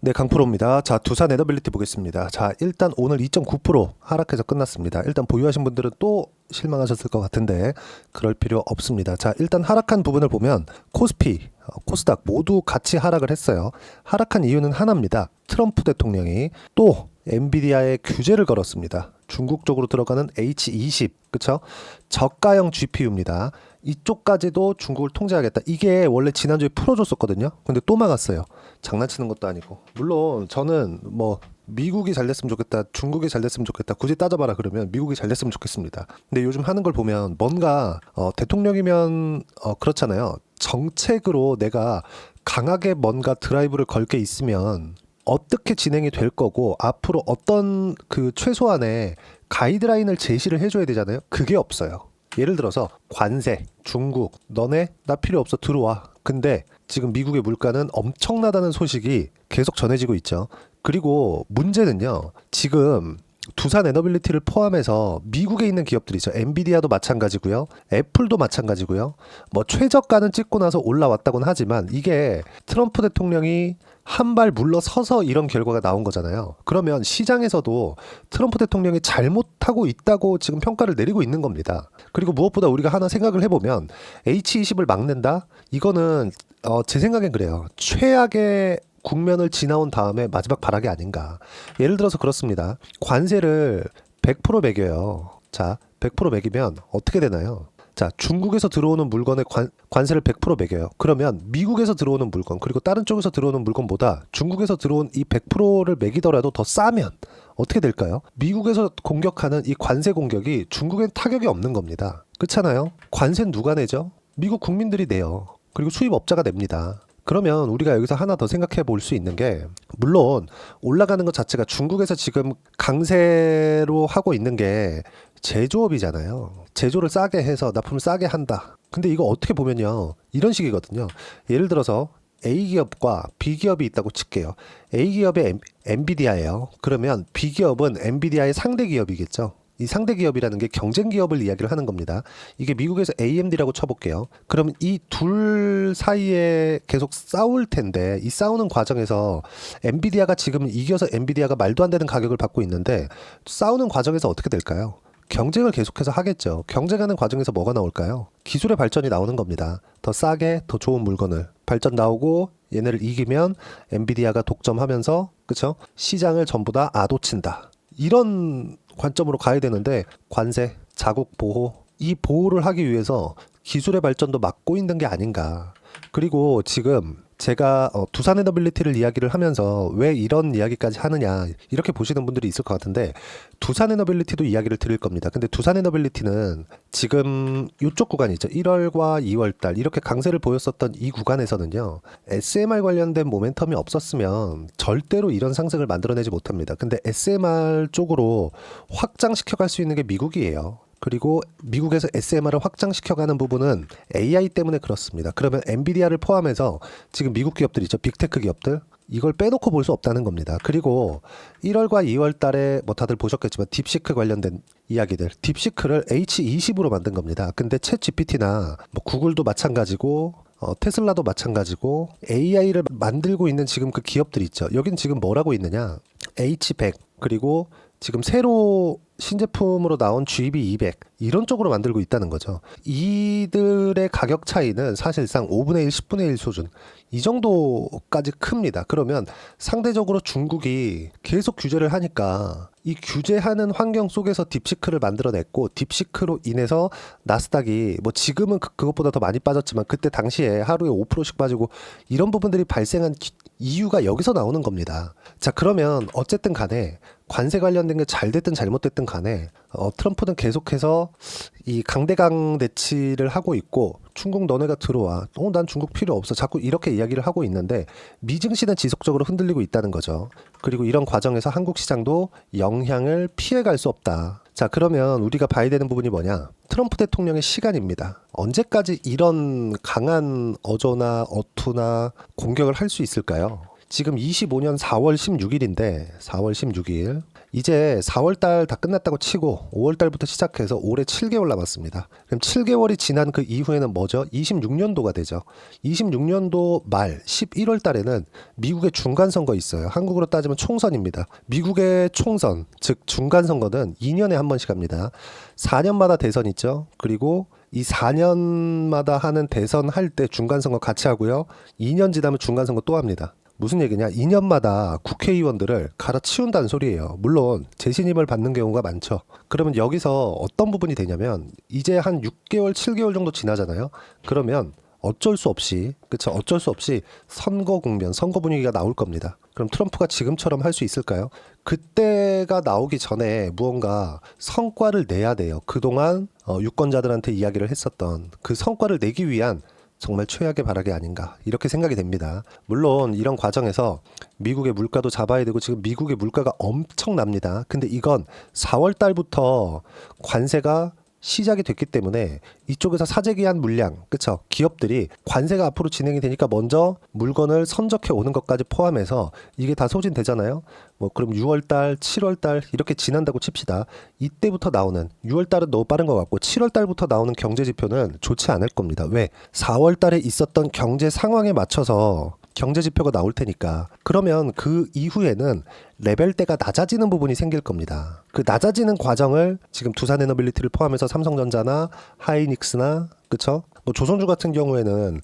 네, 강프로입니다. 자, 두산 에너빌리티 보겠습니다. 자, 일단 오늘 2.9% 하락해서 끝났습니다. 일단 보유하신 분들은 또 실망하셨을 것 같은데 그럴 필요 없습니다. 자, 일단 하락한 부분을 보면 코스피, 코스닥 모두 같이 하락을 했어요. 하락한 이유는 하나입니다. 트럼프 대통령이 또 엔비디아에 규제를 걸었습니다. 중국 쪽으로 들어가는 H20, 그쵸? 저가형 GPU입니다. 이쪽까지도 중국을 통제하겠다. 이게 원래 지난주에 풀어줬었거든요. 근데 또 막았어요. 장난치는 것도 아니고. 물론 저는 뭐 미국이 잘 됐으면 좋겠다, 중국이 잘 됐으면 좋겠다, 굳이 따져봐라 그러면 미국이 잘 됐으면 좋겠습니다. 근데 요즘 하는 걸 보면 뭔가 대통령이면 그렇잖아요. 정책으로 내가 강하게 뭔가 드라이브를 걸 게 있으면 어떻게 진행이 될 거고 앞으로 어떤 그 최소한의 가이드라인을 제시를 해줘야 되잖아요. 그게 없어요. 예를 들어서 관세, 중국, 너네 나 필요 없어 들어와. 근데 지금 미국의 물가는 엄청나다는 소식이 계속 전해지고 있죠. 그리고 문제는요. 지금 두산 에너빌리티를 포함해서 미국에 있는 기업들이 있죠. 엔비디아도 마찬가지고요. 애플도 마찬가지고요. 뭐 최저가는 찍고 나서 올라왔다고는 하지만 이게 트럼프 대통령이 한 발 물러서서 이런 결과가 나온 거잖아요. 그러면 시장에서도 트럼프 대통령이 잘못하고 있다고 지금 평가를 내리고 있는 겁니다. 그리고 무엇보다 우리가 하나 생각을 해보면 H20을 막는다? 이거는 제 생각엔 그래요. 최악의 국면을 지나온 다음에 마지막 발악이 아닌가. 예를 들어서 그렇습니다. 관세를 100% 매겨요. 자, 100% 매기면 어떻게 되나요? 자, 중국에서 들어오는 물건에 관세를 100% 매겨요. 그러면 미국에서 들어오는 물건, 그리고 다른 쪽에서 들어오는 물건보다 중국에서 들어온 이 100%를 매기더라도 더 싸면 어떻게 될까요? 미국에서 공격하는 이 관세 공격이 중국엔 타격이 없는 겁니다. 그렇잖아요? 관세는 누가 내죠? 미국 국민들이 내요. 그리고 수입업자가 냅니다. 그러면 우리가 여기서 하나 더 생각해 볼 수 있는 게, 물론 올라가는 것 자체가 중국에서 지금 강세로 하고 있는 게 제조업이잖아요. 제조를 싸게 해서 납품을 싸게 한다. 근데 이거 어떻게 보면요, 이런 식이거든요. 예를 들어서 A기업과 B기업이 있다고 칠게요. A기업의 엔비디아예요. 그러면 B기업은 엔비디아의 상대 기업이겠죠. 이 상대 기업이라는 게 경쟁 기업을 이야기를 하는 겁니다. 이게 미국에서 AMD라고 쳐볼게요. 그럼 이 둘 사이에 계속 싸울 텐데 이 싸우는 과정에서 엔비디아가 지금 이겨서 엔비디아가 말도 안 되는 가격을 받고 있는데 싸우는 과정에서 어떻게 될까요? 경쟁을 계속해서 하겠죠. 경쟁하는 과정에서 뭐가 나올까요? 기술의 발전이 나오는 겁니다. 더 싸게 더 좋은 물건을 발전 나오고 얘네를 이기면 엔비디아가 독점하면서, 그쵸? 시장을 전부 다 아도친다. 이런 관점으로 가야 되는데 관세, 자국 보호, 이 보호를 하기 위해서 기술의 발전도 막고 있는 게 아닌가. 그리고 지금 제가 두산 에너빌리티를 이야기를 하면서 왜 이런 이야기까지 하느냐 이렇게 보시는 분들이 있을 것 같은데, 두산 에너빌리티도 이야기를 드릴 겁니다. 근데 두산 에너빌리티는 지금 이쪽 구간이 있죠. 1월과 2월달 이렇게 강세를 보였었던 이 구간에서는요, SMR 관련된 모멘텀이 없었으면 절대로 이런 상승을 만들어내지 못합니다. 근데 SMR 쪽으로 확장시켜 갈 수 있는 게 미국이에요. 그리고 미국에서 SMR을 확장시켜가는 부분은 AI 때문에 그렇습니다. 그러면 엔비디아를 포함해서 지금 미국 기업들 있죠. 빅테크 기업들. 이걸 빼놓고 볼 수 없다는 겁니다. 그리고 1월과 2월 달에 뭐 다들 보셨겠지만 딥시크 관련된 이야기들. 딥시크를 H20으로 만든 겁니다. 근데 챗 GPT나 뭐 구글도 마찬가지고 테슬라도 마찬가지고 AI를 만들고 있는 지금 그 기업들 있죠. 여긴 지금 뭐라고 있느냐? H100 그리고 지금 새로 신제품으로 나온 GB200 이런 쪽으로 만들고 있다는 거죠. 이들의 가격 차이는 사실상 5분의 1, 10분의 1 수준 이 정도까지 큽니다. 그러면 상대적으로 중국이 계속 규제를 하니까 이 규제하는 환경 속에서 딥시크를 만들어냈고, 딥시크로 인해서 나스닥이 뭐 지금은 그것보다 더 많이 빠졌지만 그때 당시에 하루에 5%씩 빠지고 이런 부분들이 발생한 이유가 여기서 나오는 겁니다. 자, 그러면 어쨌든 간에 관세 관련된 게 잘 됐든 잘못됐든 간에 트럼프는 계속해서 이 강대강 대치를 하고 있고, 중국 너네가 들어와, 난 중국 필요 없어, 자꾸 이렇게 이야기를 하고 있는데 미증시는 지속적으로 흔들리고 있다는 거죠. 그리고 이런 과정에서 한국 시장도 영향을 피해갈 수 없다. 자, 그러면 우리가 봐야 되는 부분이 뭐냐? 트럼프 대통령의 시간입니다. 언제까지 이런 강한 어조나 어투나 공격을 할 수 있을까요? 지금 25년 4월 16일인데 4월 16일 이제 4월달 다 끝났다고 치고 5월달부터 시작해서 올해 7개월 남았습니다. 그럼 7개월이 지난 그 이후에는 뭐죠? 26년도가 되죠. 26년도 말 11월달에는 미국의 중간선거 있어요. 한국으로 따지면 총선입니다. 미국의 총선, 즉 중간선거는 2년에 한 번씩 합니다. 4년마다 대선 있죠. 그리고 이 4년마다 하는 대선 할 때 중간선거 같이 하고요. 2년 지나면 중간선거 또 합니다. 무슨 얘기냐? 2년마다 국회의원들을 갈아치운다는 소리예요. 물론 재신임을 받는 경우가 많죠. 그러면 여기서 어떤 부분이 되냐면 이제 한 6개월, 7개월 정도 지나잖아요. 그러면 어쩔 수 없이, 그쵸? 어쩔 수 없이 선거 국면, 선거 분위기가 나올 겁니다. 그럼 트럼프가 지금처럼 할 수 있을까요? 그때가 나오기 전에 무언가 성과를 내야 돼요. 그동안 유권자들한테 이야기를 했었던 그 성과를 내기 위한 정말 최악의 발악이 아닌가 이렇게 생각이 됩니다. 물론 이런 과정에서 미국의 물가도 잡아야 되고 지금 미국의 물가가 엄청납니다. 근데 이건 4월 달부터 관세가 시작이 됐기 때문에 이쪽에서 사재기한 물량, 그쵸? 기업들이 관세가 앞으로 진행이 되니까 먼저 물건을 선적해 오는 것까지 포함해서 이게 다 소진되잖아요. 뭐 그럼 6월달, 7월달 이렇게 지난다고 칩시다. 이때부터 나오는 6월달은 너무 빠른 것 같고 7월달부터 나오는 경제 지표는 좋지 않을 겁니다. 왜? 4월달에 있었던 경제 상황에 맞춰서 경제 지표가 나올 테니까 그러면 그 이후에는 레벨대가 낮아지는 부분이 생길 겁니다. 그 낮아지는 과정을 지금 두산에너빌리티를 포함해서 삼성전자나 하이닉스나 그쵸? 뭐 조선주 같은 경우에는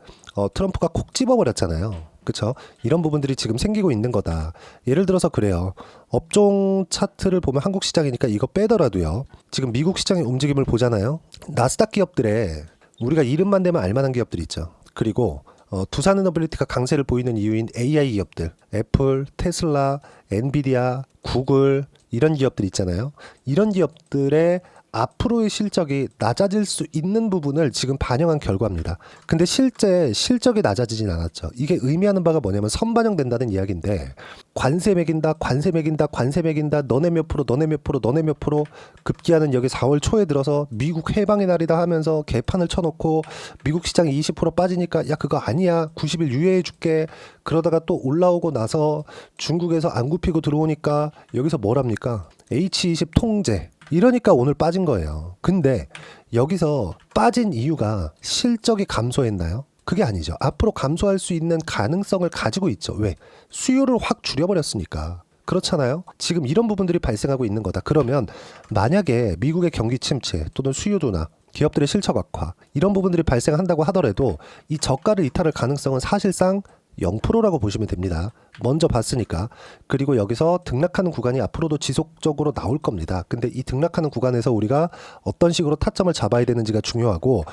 트럼프가 콕 집어버렸잖아요. 그쵸? 이런 부분들이 지금 생기고 있는 거다. 예를 들어서 그래요. 업종 차트를 보면 한국 시장이니까 이거 빼더라도요. 지금 미국 시장의 움직임을 보잖아요. 나스닥 기업들의 우리가 이름만 대면 알만한 기업들이 있죠. 그리고 두산에너빌리티가 강세를 보이는 이유인 AI 기업들, 애플, 테슬라, 엔비디아, 구글 이런 기업들 있잖아요. 이런 기업들의 앞으로의 실적이 낮아질 수 있는 부분을 지금 반영한 결과입니다. 근데 실제 실적이 낮아지진 않았죠. 이게 의미하는 바가 뭐냐면 선반영된다는 이야기인데 관세 매긴다, 관세 매긴다, 관세 매긴다, 너네 몇 프로, 너네 몇 프로, 너네 몇 프로 급기야는 여기 4월 초에 들어서 미국 해방의 날이다 하면서 개판을 쳐놓고 미국 시장이 20% 빠지니까 야 그거 아니야 90일 유예해 줄게 그러다가 또 올라오고 나서 중국에서 안 굽히고 들어오니까 여기서 뭐랍니까? H20 통제 이러니까 오늘 빠진 거예요. 근데 여기서 빠진 이유가 실적이 감소했나요? 그게 아니죠. 앞으로 감소할 수 있는 가능성을 가지고 있죠. 왜? 수요를 확 줄여버렸으니까. 그렇잖아요. 지금 이런 부분들이 발생하고 있는 거다. 그러면 만약에 미국의 경기 침체 또는 수요 둔화 기업들의 실적 악화 이런 부분들이 발생한다고 하더라도 이 저가를 이탈할 가능성은 사실상 0%라고 보시면 됩니다. 먼저 봤으니까. 그리고 여기서 등락하는 구간이 앞으로도 지속적으로 나올 겁니다. 근데 이 등락하는 구간에서 우리가 어떤 식으로 타점을 잡아야 되는지가 중요하고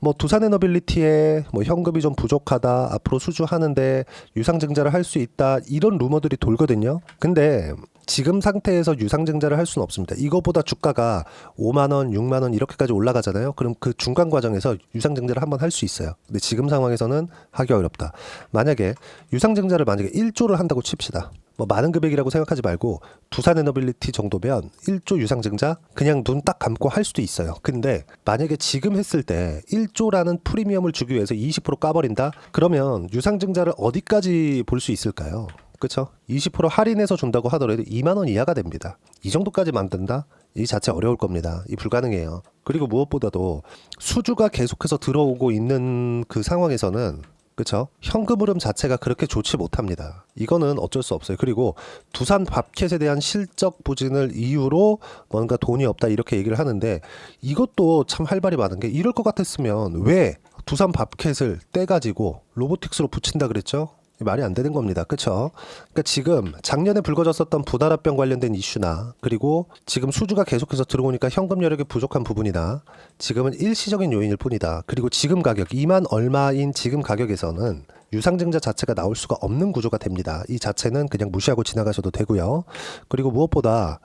뭐 두산에너빌리티에 뭐 현금이 좀 부족하다 앞으로 수주하는데 유상증자를 할 수 있다 이런 루머들이 돌거든요. 근데 지금 상태에서 유상증자를 할 수는 없습니다. 이거보다 주가가 5만 원, 6만 원 이렇게까지 올라가잖아요. 그럼 그 중간 과정에서 유상증자를 한번 할 수 있어요. 근데 지금 상황에서는 하기 어렵다. 만약에 유상증자를 만약에 1조를 한다고 칩시다. 뭐 많은 금액이라고 생각하지 말고 두산에너빌리티 정도면 1조 유상증자 그냥 눈 딱 감고 할 수도 있어요. 근데 만약에 지금 했을 때 1조라는 프리미엄을 주기 위해서 20% 까버린다? 그러면 유상증자를 어디까지 볼 수 있을까요? 그렇죠? 20% 할인해서 준다고 하더라도 2만 원 이하가 됩니다. 이 정도까지 만든다? 이 자체 어려울 겁니다. 이 불가능해요. 그리고 무엇보다도 수주가 계속해서 들어오고 있는 그 상황에서는 그렇죠? 현금 흐름 자체가 그렇게 좋지 못합니다. 이거는 어쩔 수 없어요. 그리고 두산 밥켓에 대한 실적 부진을 이유로 뭔가 돈이 없다 이렇게 얘기를 하는데 이것도 참 할 말이 많은 게 이럴 것 같았으면 왜 두산 밥켓을 떼가지고 로보틱스로 붙인다 그랬죠? 말이 안 되는 겁니다. 그렇죠? 그러니까 지금 작년에 불거졌었던 부다라병 관련된 이슈나 그리고 지금 수주가 계속해서 들어오니까 현금 여력이 부족한 부분이나 지금은 일시적인 요인일 뿐이다. 그리고 지금 가격 2만 얼마인 지금 가격에서는 유상증자 자체가 나올 수가 없는 구조가 됩니다. 이 자체는 그냥 무시하고 지나가셔도 되고요. 그리고 무엇보다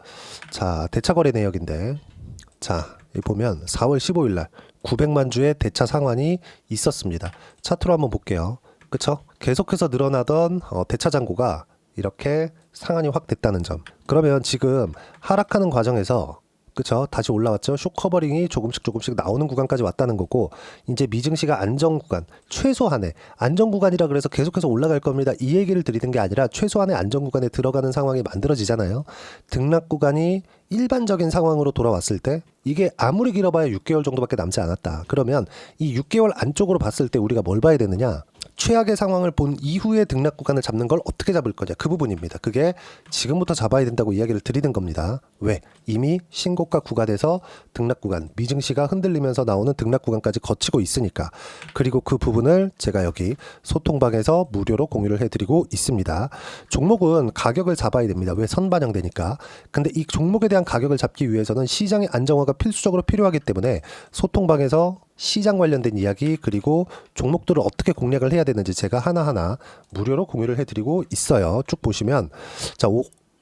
자 대차거래 내역인데 자 여기 보면 4월 15일 날 900만 주의 대차 상환이 있었습니다. 차트로 한번 볼게요. 그쵸? 계속해서 늘어나던 대차 잔고가 이렇게 상한이 확 됐다는 점. 그러면 지금 하락하는 과정에서 그쵸? 다시 올라왔죠. 쇼 커버링이 조금씩 나오는 구간까지 왔다는 거고, 이제 미증시가 안정 구간, 최소한의 안정 구간이라 그래서 계속해서 올라갈 겁니다, 이 얘기를 드리는 게 아니라 최소한의 안정 구간에 들어가는 상황이 만들어지잖아요. 등락 구간이 일반적인 상황으로 돌아왔을 때 이게 아무리 길어봐야 6개월 정도밖에 남지 않았다. 그러면 이 6개월 안쪽으로 봤을 때 우리가 뭘 봐야 되느냐? 최악의 상황을 본 이후에 등락 구간을 잡는 걸 어떻게 잡을 거냐, 그 부분입니다. 그게 지금부터 잡아야 된다고 이야기를 드리는 겁니다. 왜? 이미 신고가 구간에서 등락 구간, 미증시가 흔들리면서 나오는 등락 구간까지 거치고 있으니까. 그리고 그 부분을 제가 여기 소통방에서 무료로 공유를 해드리고 있습니다. 종목은 가격을 잡아야 됩니다. 왜? 선반영되니까. 근데 이 종목에 대한 가격을 잡기 위해서는 시장의 안정화가 필수적으로 필요하기 때문에 소통방에서 시장 관련된 이야기, 그리고 종목들을 어떻게 공략을 해야 되는지 제가 하나하나 무료로 공유를 해드리고 있어요. 쭉 보시면, 자,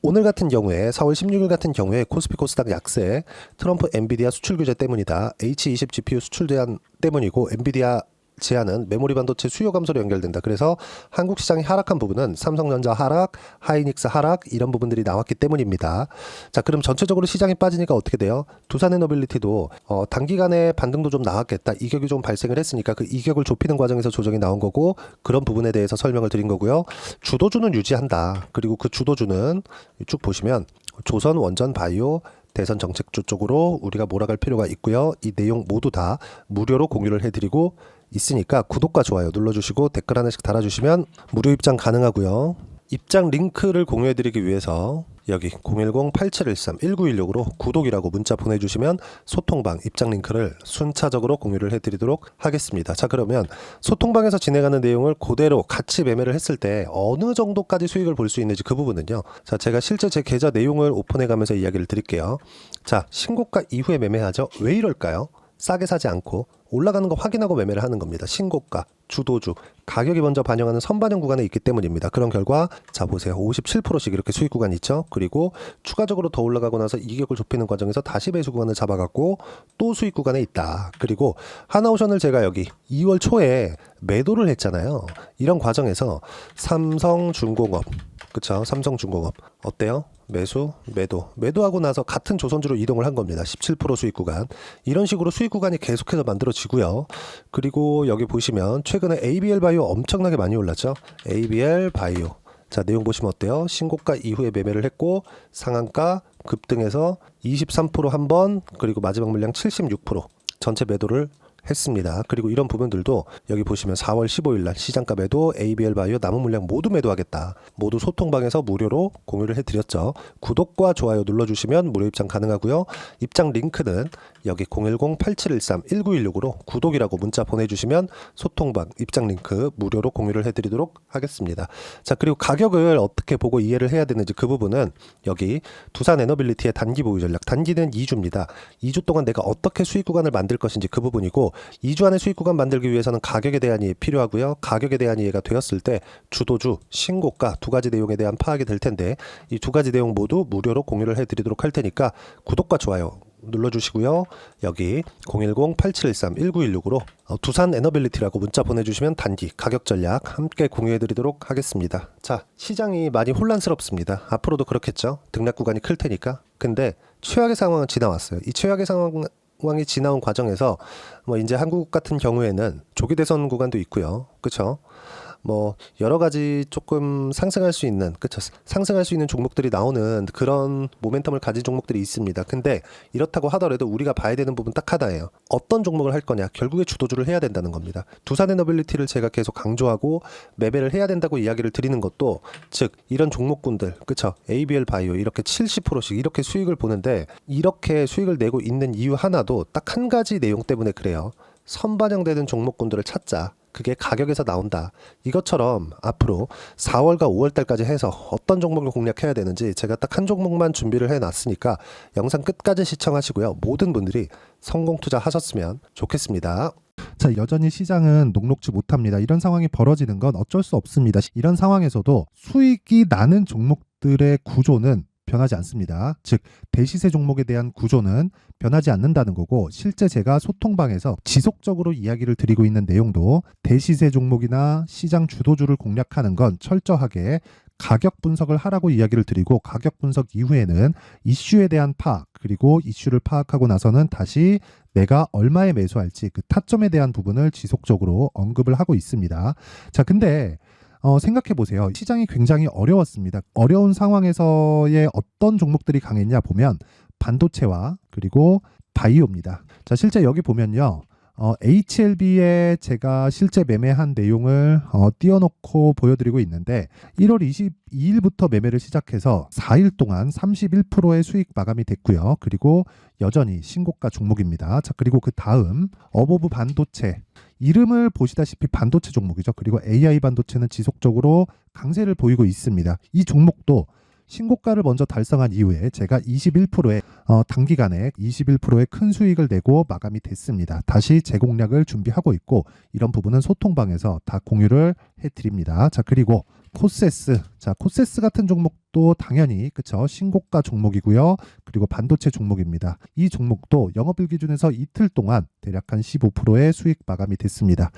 오늘 같은 경우에 4월 16일 같은 경우에 코스피 코스닥 약세, 트럼프 엔비디아 수출 규제 때문이다. H20 GPU 수출 제한 때문이고, 엔비디아 제한은 메모리 반도체 수요 감소로 연결된다. 그래서 한국 시장이 하락한 부분은 삼성전자 하락, 하이닉스 하락, 이런 부분들이 나왔기 때문입니다. 자, 그럼 전체적으로 시장이 빠지니까 어떻게 돼요? 두산에너빌리티도 단기간에 반등도 좀 나왔겠다, 이격이 좀 발생을 했으니까 그 이격을 좁히는 과정에서 조정이 나온 거고, 그런 부분에 대해서 설명을 드린 거고요. 주도주는 유지한다. 그리고 그 주도주는 쭉 보시면 조선, 원전, 바이오, 대선 정책주 쪽으로 우리가 몰아갈 필요가 있고요. 이 내용 모두 다 무료로 공유를 해드리고 있으니까 구독과 좋아요 눌러주시고 댓글 하나씩 달아주시면 무료 입장 가능하고요. 입장 링크를 공유해드리기 위해서 여기 010-8713-1916으로 구독이라고 문자 보내주시면 소통방 입장 링크를 순차적으로 공유를 해드리도록 하겠습니다. 자, 그러면 소통방에서 진행하는 내용을 그대로 같이 매매를 했을 때 어느 정도까지 수익을 볼 수 있는지, 그 부분은요, 자, 제가 실제 제 계좌 내용을 오픈해가면서 이야기를 드릴게요. 자, 신고가 이후에 매매하죠. 왜 이럴까요? 싸게 사지 않고 올라가는 거 확인하고 매매를 하는 겁니다. 신고가, 주도주, 가격이 먼저 반영하는 선반영 구간에 있기 때문입니다. 그런 결과, 자 보세요. 57%씩 이렇게 수익 구간이 있죠. 그리고 추가적으로 더 올라가고 나서 이격을 좁히는 과정에서 다시 매수 구간을 잡아갖고 또 수익 구간에 있다. 그리고 하나오션을 제가 여기 2월 초에 매도를 했잖아요. 이런 과정에서 삼성중공업, 그쵸? 삼성중공업 어때요? 매도하고 나서 같은 조선주로 이동을 한 겁니다. 17% 수익 구간. 이런 식으로 수익 구간이 계속해서 만들어지고요. 그리고 여기 보시면 최근에 ABL 바이오 엄청나게 많이 올랐죠. ABL 바이오. 자, 내용 보시면 어때요? 신고가 이후에 매매를 했고 상한가 급등해서 23% 한 번, 그리고 마지막 물량 76% 전체 매도를 했습니다. 그리고 이런 부분들도 여기 보시면 4월 15일 날 시장가 매도, ABL 바이오 남은 물량 모두 매도하겠다. 모두 소통방에서 무료로 공유를 해드렸죠. 구독과 좋아요 눌러주시면 무료 입장 가능하고요. 입장 링크는 여기 010-8713-1916으로 구독이라고 문자 보내주시면 소통방 입장 링크 무료로 공유를 해드리도록 하겠습니다. 자, 그리고 가격을 어떻게 보고 이해를 해야 되는지, 그 부분은 여기 두산에너빌리티의 단기 보유 전략, 단기는 2주입니다. 2주 동안 내가 어떻게 수익 구간을 만들 것인지, 그 부분이고, 2주 안에 수익 구간 만들기 위해서는 가격에 대한 이해 필요하고요. 가격에 대한 이해가 되었을 때 주도주, 신고가 두 가지 내용에 대한 파악이 될 텐데, 이 두 가지 내용 모두 무료로 공유를 해드리도록 할 테니까 구독과 좋아요 눌러주시고요. 여기 010-8713-1916으로 두산 에너빌리티라고 문자 보내주시면 단기 가격 전략 함께 공유해드리도록 하겠습니다. 자, 시장이 많이 혼란스럽습니다. 앞으로도 그렇겠죠. 등락 구간이 클 테니까. 근데 최악의 상황은 지나왔어요. 이 최악의 상황이 지나온 과정에서 뭐 이제 한국 같은 경우에는 조기 대선 구간도 있고요. 그렇죠? 뭐 여러 가지 조금 상승할 수 있는, 그쵸, 상승할 수 있는 종목들이 나오는 그런 모멘텀을 가진 종목들이 있습니다. 근데 이렇다고 하더라도 우리가 봐야 되는 부분 딱 하나예요. 어떤 종목을 할 거냐, 결국에 주도주를 해야 된다는 겁니다. 두산에너빌리티를 제가 계속 강조하고 매매를 해야 된다고 이야기를 드리는 것도, 즉 이런 종목군들, 그쵸, ABL 바이오 이렇게 70%씩 이렇게 수익을 보는데, 이렇게 수익을 내고 있는 이유 하나도 딱 한 가지 내용 때문에 그래요. 선반영되는 종목군들을 찾자. 그게 가격에서 나온다. 이것처럼 앞으로 4월과 5월달까지 해서 어떤 종목을 공략해야 되는지 제가 딱 한 종목만 준비를 해놨으니까 영상 끝까지 시청하시고요. 모든 분들이 성공 투자하셨으면 좋겠습니다. 자, 여전히 시장은 녹록지 못합니다. 이런 상황이 벌어지는 건 어쩔 수 없습니다. 이런 상황에서도 수익이 나는 종목들의 구조는 변하지 않습니다. 즉 대시세 종목에 대한 구조는 변하지 않는다는 거고, 실제 제가 소통방에서 지속적으로 이야기를 드리고 있는 내용도 대시세 종목이나 시장 주도주를 공략하는 건 철저하게 가격 분석을 하라고 이야기를 드리고 가격 분석 이후에는 이슈에 대한 파악 그리고 이슈를 파악하고 나서는 다시 내가 얼마에 매수할지 그 타점에 대한 부분을 지속적으로 언급을 하고 있습니다. 자, 근데 생각해 보세요. 시장이 굉장히 어려웠습니다. 어려운 상황에서의 어떤 종목들이 강했냐 보면 반도체와 그리고 바이오입니다. 자, 실제 여기 보면요. HLB에 제가 실제 매매한 내용을 띄워놓고 보여드리고 있는데 1월 22일부터 매매를 시작해서 4일 동안 31%의 수익 마감이 됐고요. 그리고 여전히 신고가 종목입니다. 자, 그리고 그 다음 어보브 반도체 이름을 보시다시피 반도체 종목이죠. 그리고 AI 반도체는 지속적으로 강세를 보이고 있습니다. 이 종목도 신고가를 먼저 달성한 이후에 제가 21%의 단기간에 21%의 큰 수익을 내고 마감이 됐습니다. 다시 재공략을 준비하고 있고 이런 부분은 소통방에서 다 공유를 해드립니다. 자, 그리고 코세스. 자, 코세스 같은 종목도 당연히 그쵸 신고가 종목이고요. 그리고 반도체 종목입니다. 이 종목도 영업일 기준에서 이틀 동안 대략 한 15%의 수익 마감이 됐습니다.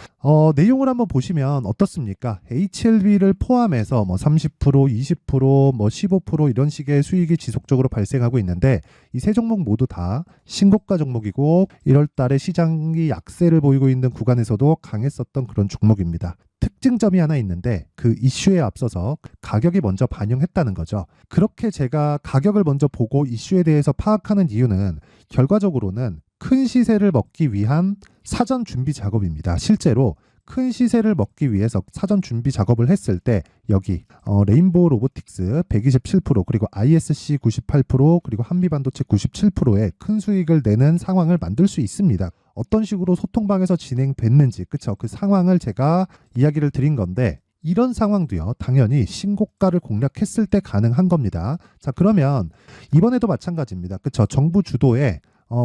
내용을 한번 보시면 어떻습니까? HLB를 포함해서 뭐 30%, 20%, 뭐 15% 이런 식의 수익이 지속적으로 발생하고 있는데 이 세 종목 모두 다 신고가 종목이고 1월 달에 시장이 약세를 보이고 있는 구간에서도 강했었던 그런 종목입니다. 특징점이 하나 있는데 그 이슈에 앞서서 가격이 먼저 반영했다는 거죠. 그렇게 제가 가격을 먼저 보고 이슈에 대해서 파악하는 이유는 결과적으로는 큰 시세를 먹기 위한 사전 준비 작업입니다. 실제로 큰 시세를 먹기 위해서 사전 준비 작업을 했을 때 여기 레인보우 로보틱스 127% 그리고 ISC 98% 그리고 한미반도체 97%의 큰 수익을 내는 상황을 만들 수 있습니다. 어떤 식으로 소통방에서 진행됐는지 그쵸? 그 상황을 제가 이야기를 드린 건데 이런 상황도요 당연히 신고가를 공략했을 때 가능한 겁니다. 자, 그러면 이번에도 마찬가지입니다. 그쵸? 정부 주도의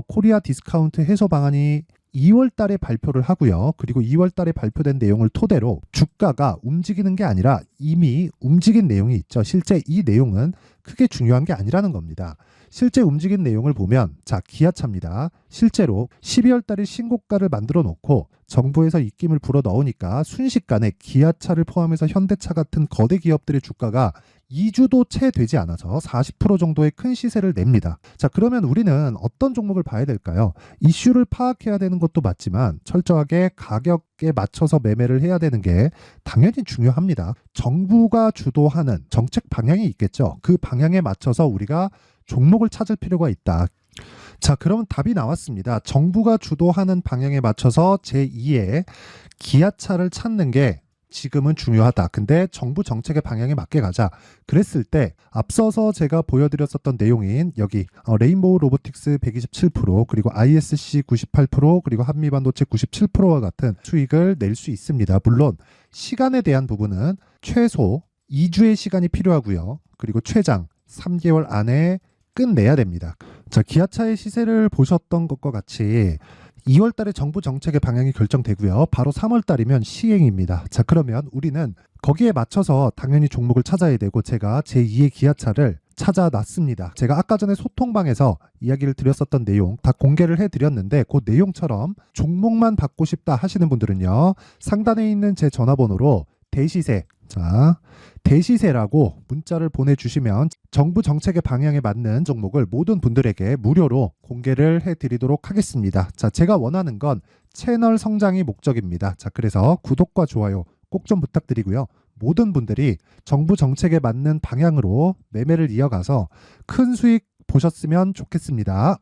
코리아 디스카운트 해소 방안이 2월 달에 발표를 하고요. 그리고 2월 달에 발표된 내용을 토대로 주가가 움직이는 게 아니라 이미 움직인 내용이 있죠. 실제 이 내용은 크게 중요한 게 아니라는 겁니다. 실제 움직인 내용을 보면 자, 기아차입니다. 실제로 12월 달에 신고가를 만들어 놓고 정부에서 입김을 불어 넣으니까 순식간에 기아차를 포함해서 현대차 같은 거대 기업들의 주가가 2주도 채 되지 않아서 40% 정도의 큰 시세를 냅니다. 자, 그러면 우리는 어떤 종목을 봐야 될까요? 이슈를 파악해야 되는 것도 맞지만 철저하게 가격에 맞춰서 매매를 해야 되는 게 당연히 중요합니다. 정부가 주도하는 정책 방향이 있겠죠. 그 방향에 맞춰서 우리가 종목을 찾을 필요가 있다. 자, 그러면 답이 나왔습니다. 정부가 주도하는 방향에 맞춰서 제2의 기아차를 찾는 게 지금은 중요하다. 근데 정부 정책의 방향에 맞게 가자. 그랬을 때 앞서서 제가 보여드렸었던 내용인 여기 레인보우 로보틱스 127% 그리고 ISC 98% 그리고 한미반도체 97%와 같은 수익을 낼 수 있습니다. 물론 시간에 대한 부분은 최소 2주의 시간이 필요하고요. 그리고 최장 3개월 안에 끝내야 됩니다. 자, 기아차의 시세를 보셨던 것과 같이 2월 달에 정부 정책의 방향이 결정되고요. 바로 3월 달이면 시행입니다. 자, 그러면 우리는 거기에 맞춰서 당연히 종목을 찾아야 되고 제가 제2의 기아차를 찾아놨습니다. 제가 아까 전에 소통방에서 이야기를 드렸었던 내용 다 공개를 해드렸는데 그 내용처럼 종목만 받고 싶다 하시는 분들은요. 상단에 있는 제 전화번호로 대시세 자, 대시세라고 문자를 보내주시면 정부 정책의 방향에 맞는 종목을 모든 분들에게 무료로 공개를 해드리도록 하겠습니다. 자, 제가 원하는 건 채널 성장이 목적입니다. 자, 그래서 구독과 좋아요 꼭 좀 부탁드리고요. 모든 분들이 정부 정책에 맞는 방향으로 매매를 이어가서 큰 수익 보셨으면 좋겠습니다.